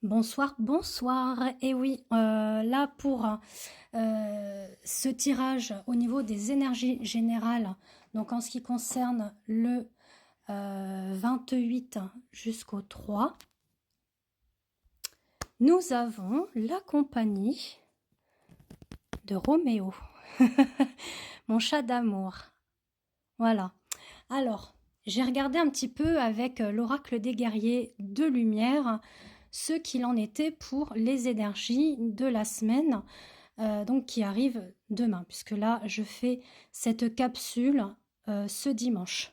Bonsoir, bonsoir. Et oui, là pour ce tirage au niveau des énergies générales, donc en ce qui concerne le 28 jusqu'au 3, nous avons la compagnie de Roméo, mon chat d'amour. Voilà. Alors, j'ai regardé un petit peu avec l'oracle des guerriers de lumière ce qu'il en était pour les énergies de la semaine, donc qui arrive demain, puisque là, je fais cette capsule ce dimanche.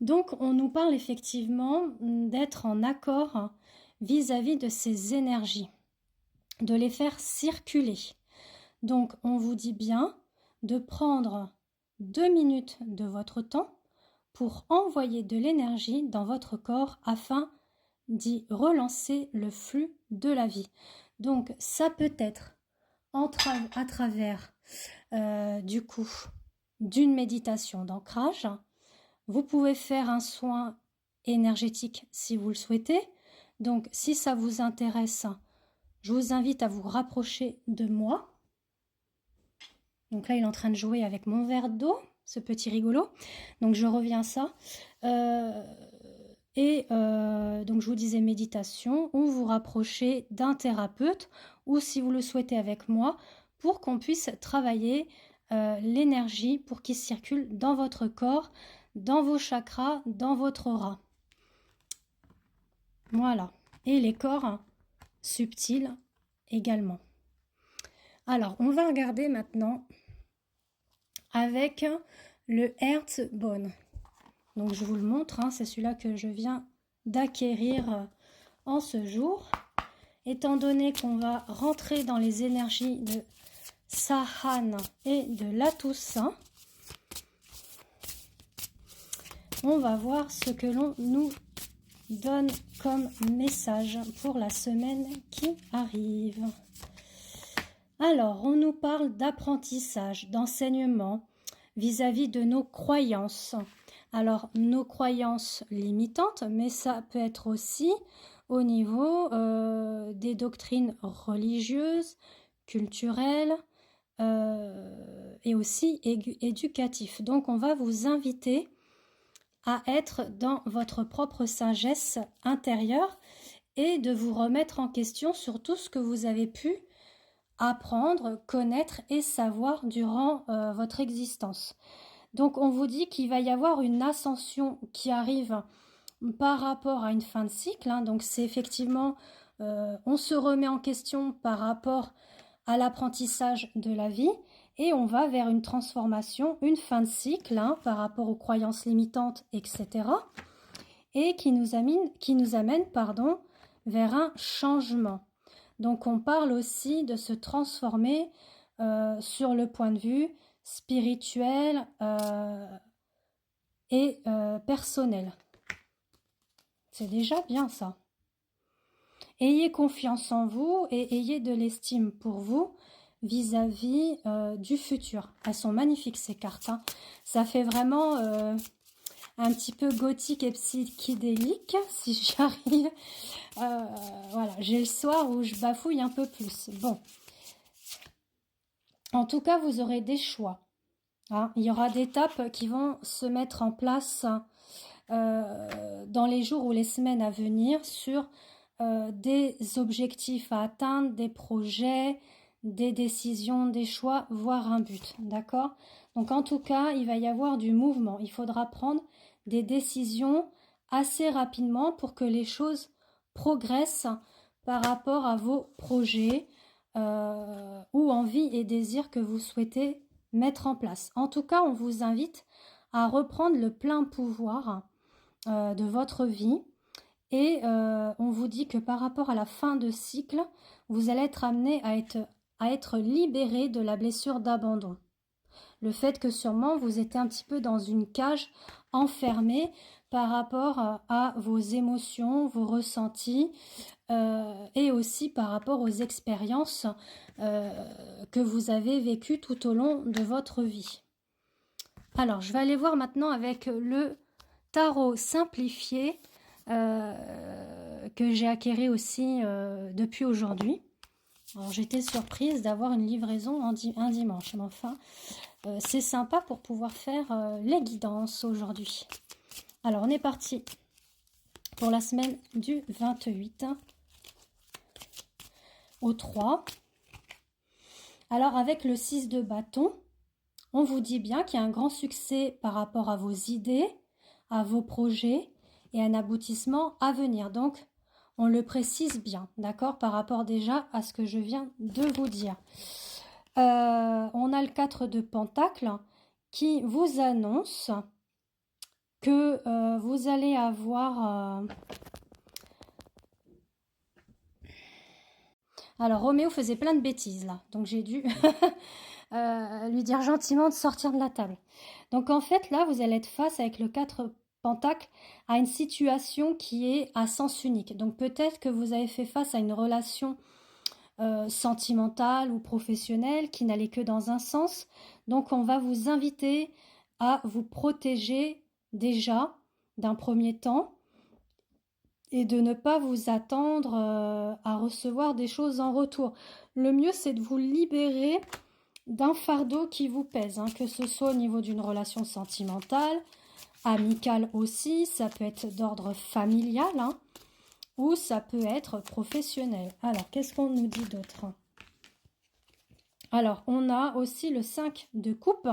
Donc, on nous parle effectivement d'être en accord vis-à-vis de ces énergies, de les faire circuler. Donc, on vous dit bien de prendre 2 minutes de votre temps pour envoyer de l'énergie dans votre corps afin d'y relancer le flux de la vie. Donc, ça peut être à travers du coup d'une méditation d'ancrage. Vous pouvez faire un soin énergétique si vous le souhaitez. Donc, si ça vous intéresse, je vous invite à vous rapprocher de moi. Donc là, il est en train de jouer avec mon verre d'eau, ce petit rigolo. Donc, je reviens à ça. Donc, je vous disais méditation, ou vous rapprocher d'un thérapeute, ou si vous le souhaitez avec moi, pour qu'on puisse travailler l'énergie pour qu'il circule dans votre corps, dans vos chakras, dans votre aura. Voilà. Et les corps subtils également. Alors, on va regarder maintenant avec le Herzbone. Donc, je vous le montre, hein, c'est celui-là que je viens d'acquérir en ce jour. Étant donné qu'on va rentrer dans les énergies de Sahan et de la Toussaint, on va voir ce que l'on nous donne comme message pour la semaine qui arrive. Alors, on nous parle d'apprentissage, d'enseignement vis-à-vis de nos croyances. Alors, nos croyances limitantes, mais ça peut être aussi au niveau des doctrines religieuses, culturelles et aussi éducatifs. Donc, on va vous inviter à être dans votre propre sagesse intérieure et de vous remettre en question sur tout ce que vous avez pu apprendre, connaître et savoir durant votre existence. Donc on vous dit qu'il va y avoir une ascension qui arrive par rapport à une fin de cycle, hein. Donc c'est effectivement, on se remet en question par rapport à l'apprentissage de la vie et on va vers une transformation, une fin de cycle, hein, par rapport aux croyances limitantes, etc. Et qui nous amène vers un changement. Donc on parle aussi de se transformer sur le point de vue spirituel et personnel. C'est déjà bien ça. Ayez confiance en vous et ayez de l'estime pour vous vis-à-vis du futur. Elles sont magnifiques ces cartes, hein. Ça fait vraiment un petit peu gothique et psychédélique, si j'arrive. Voilà, j'ai le soir où je bafouille un peu plus. Bon. En tout cas, vous aurez des choix, hein. Il y aura des étapes qui vont se mettre en place dans les jours ou les semaines à venir sur des objectifs à atteindre, des projets, des décisions, des choix, voire un but. D'accord? Donc en tout cas, il va y avoir du mouvement. Il faudra prendre des décisions assez rapidement pour que les choses progressent par rapport à vos projets ou envies et désirs que vous souhaitez mettre en place. En tout cas, on vous invite à reprendre le plein pouvoir de votre vie et on vous dit que par rapport à la fin de cycle, vous allez être amené à être libéré de la blessure d'abandon. Le fait que sûrement vous étiez un petit peu dans une cage enfermée par rapport à vos émotions, vos ressentis et aussi par rapport aux expériences que vous avez vécues tout au long de votre vie. Alors, je vais aller voir maintenant avec le tarot simplifié que j'ai acquéri aussi depuis aujourd'hui. Alors j'étais surprise d'avoir une livraison un dimanche, mais enfin c'est sympa pour pouvoir faire les guidances aujourd'hui. Alors on est parti pour la semaine du 28 au 3. Alors avec le 6 de bâton, on vous dit bien qu'il y a un grand succès par rapport à vos idées, à vos projets et un aboutissement à venir. Donc, on le précise bien, d'accord, par rapport déjà à ce que je viens de vous dire. On a le 4 de Pentacle qui vous annonce que vous allez avoir... Alors, Roméo faisait plein de bêtises là, donc j'ai dû lui dire gentiment de sortir de la table. Donc en fait, là, vous allez être face avec le 4 Pentacle à une situation qui est à sens unique. Donc peut-être que vous avez fait face à une relation sentimentale ou professionnelle qui n'allait que dans un sens. Donc on va vous inviter à vous protéger déjà d'un premier temps et de ne pas vous attendre à recevoir des choses en retour. Le mieux, c'est de vous libérer d'un fardeau qui vous pèse, hein, que ce soit au niveau d'une relation sentimentale, amicale aussi, ça peut être d'ordre familial, hein, ou ça peut être professionnel. Alors, qu'est-ce qu'on nous dit d'autre? Alors, on a aussi le 5 de coupe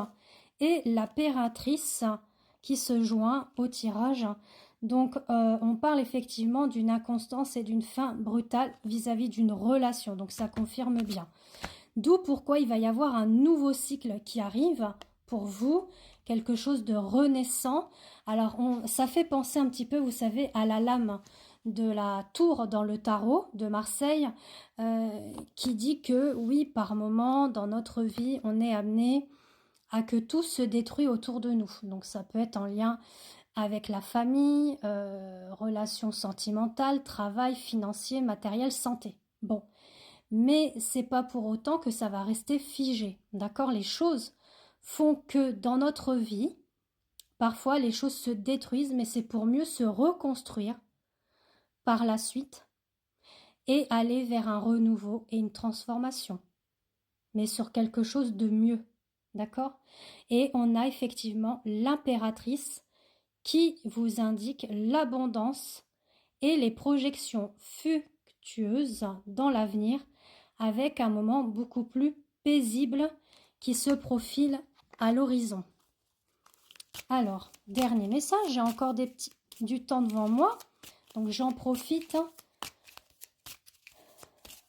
et l'impératrice qui se joint au tirage. Donc, on parle effectivement d'une inconstance et d'une fin brutale vis-à-vis d'une relation. Donc, ça confirme bien. D'où pourquoi il va y avoir un nouveau cycle qui arrive pour vous, quelque chose de renaissant. Alors, ça fait penser un petit peu, vous savez, à la lame de la tour dans le tarot de Marseille, qui dit que oui, par moment, dans notre vie, on est amené à que tout se détruit autour de nous. Donc, ça peut être en lien avec la famille, relations sentimentales, travail, financier, matériel, santé. Bon. Mais c'est pas pour autant que ça va rester figé, d'accord? Les choses font que dans notre vie, parfois les choses se détruisent, mais c'est pour mieux se reconstruire par la suite et aller vers un renouveau et une transformation, mais sur quelque chose de mieux, d'accord? Et on a effectivement l'impératrice qui vous indique l'abondance et les projections fructueuses dans l'avenir, avec un moment beaucoup plus paisible qui se profile à l'horizon. Alors, dernier message, j'ai encore du temps devant moi, donc j'en profite.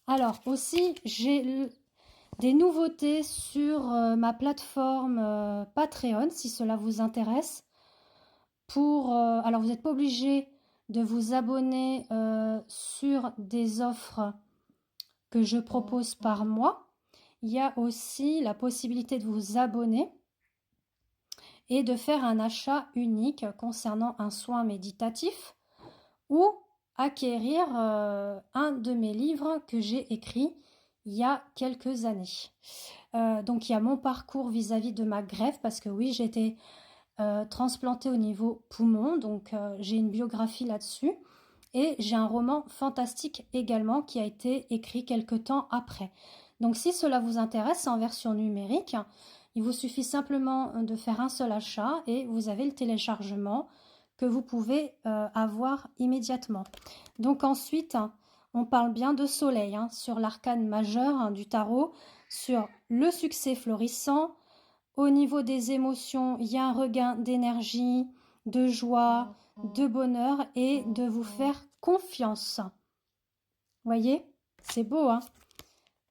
Alors aussi, j'ai des nouveautés sur ma plateforme Patreon, si cela vous intéresse. Alors, vous n'êtes pas obligé de vous abonner sur des offres que je propose par mois. Il y a aussi la possibilité de vous abonner et de faire un achat unique concernant un soin méditatif ou acquérir un de mes livres que j'ai écrit il y a quelques années. Donc il y a mon parcours vis-à-vis de ma greffe, parce que oui, j'ai été transplantée au niveau poumon, donc j'ai une biographie là-dessus. Et j'ai un roman fantastique également qui a été écrit quelque temps après. Donc si cela vous intéresse, c'est en version numérique. Il vous suffit simplement de faire un seul achat et vous avez le téléchargement que vous pouvez avoir immédiatement. Donc ensuite, on parle bien de soleil sur l'arcane majeur du tarot, sur le succès florissant. Au niveau des émotions, il y a un regain d'énergie, de joie, de bonheur et de vous faire confiance. Voyez, c'est beau, hein?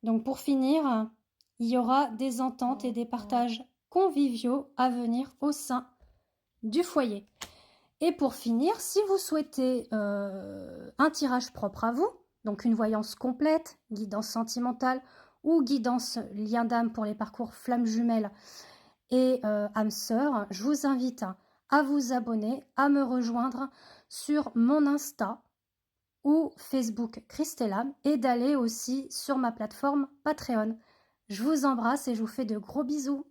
Donc pour finir, il y aura des ententes et des partages conviviaux à venir au sein du foyer. Et pour finir, si vous souhaitez un tirage propre à vous, donc une voyance complète, guidance sentimentale ou guidance lien d'âme pour les parcours flammes jumelles et âme sœur, je vous invite à vous abonner, à me rejoindre sur mon Insta ou Facebook Christellam et d'aller aussi sur ma plateforme Patreon. Je vous embrasse et je vous fais de gros bisous.